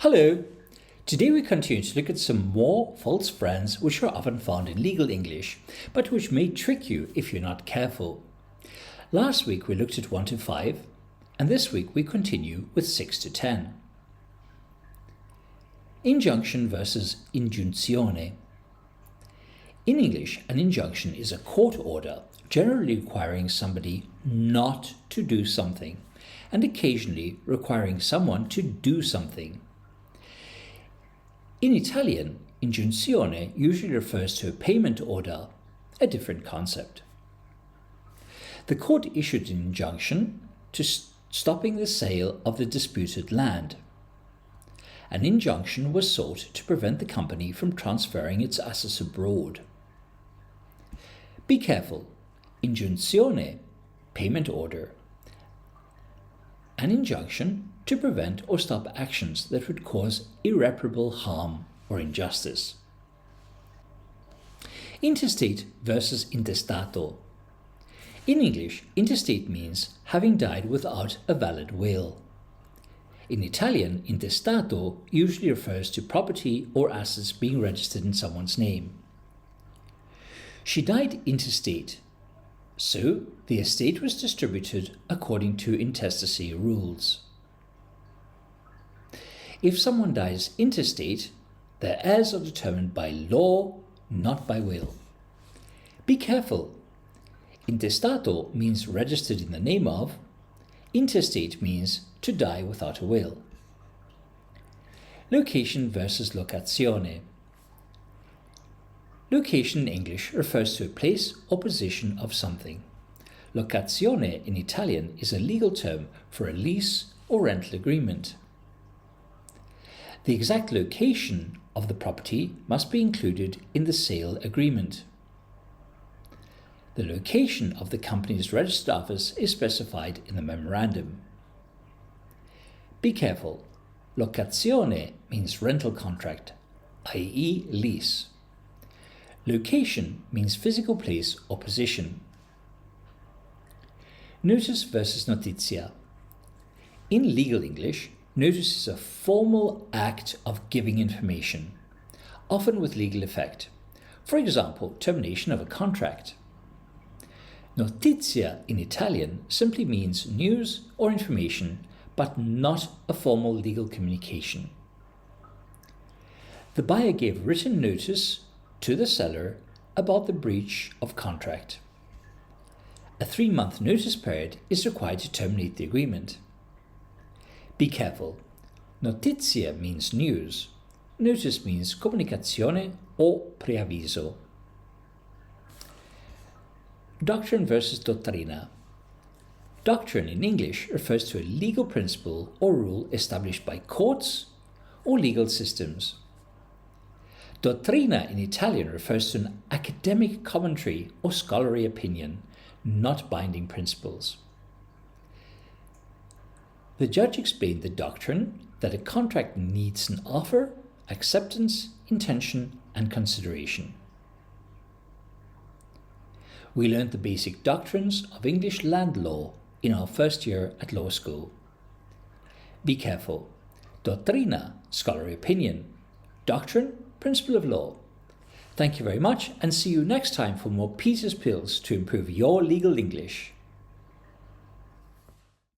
Hello! Today we continue to look at some more false friends which are often found in legal English, but which may trick you if you're not careful. Last week we looked at 1 to 5, and this week we continue with 6 to 10. Injunction versus ingiunzione. In English, an injunction is a court order, generally requiring somebody not to do something, and occasionally requiring someone to do something. In Italian, ingiunzione usually refers to a payment order, a different concept. The court issued an injunction to stopping the sale of the disputed land. An injunction was sought to prevent the company from transferring its assets abroad. Be careful. Ingiunzione, payment order. An injunction to prevent or stop actions that would cause irreparable harm or injustice. Intestate versus intestato. In English, intestate means having died without a valid will. In Italian, intestato usually refers to property or assets being registered in someone's name. She died intestate, so the estate was distributed according to intestacy rules. If someone dies intestate, their heirs are determined by law, not by will. Be careful. Intestato means registered in the name of. Intestate means to die without a will. Location versus locazione. Location in English refers to a place or position of something. Locazione in Italian is a legal term for a lease or rental agreement. The exact location of the property must be included in the sale agreement. The location of the company's registered office is specified in the memorandum. Be careful. Locazione means rental contract, i.e. lease. Location means physical place or position. Notice versus notizia. In legal English, notice is a formal act of giving information, often with legal effect. For example, termination of a contract. Notizia in Italian simply means news or information, but not a formal legal communication. The buyer gave written notice to the seller about the breach of contract. A 3-month notice period is required to terminate the agreement. Be careful. Notizia means news. Notice means comunicazione or preavviso. Doctrine versus dottrina. Doctrine in English refers to a legal principle or rule established by courts or legal systems. Dottrina in Italian refers to an academic commentary or scholarly opinion, not binding principles. The judge explained the doctrine that a contract needs an offer, acceptance, intention, and consideration. We learned the basic doctrines of English land law in our first year at law school. Be careful. Dottrina, scholarly opinion. Doctrine, principle of law. Thank you very much, and see you next time for more Peter's Pills to improve your legal English.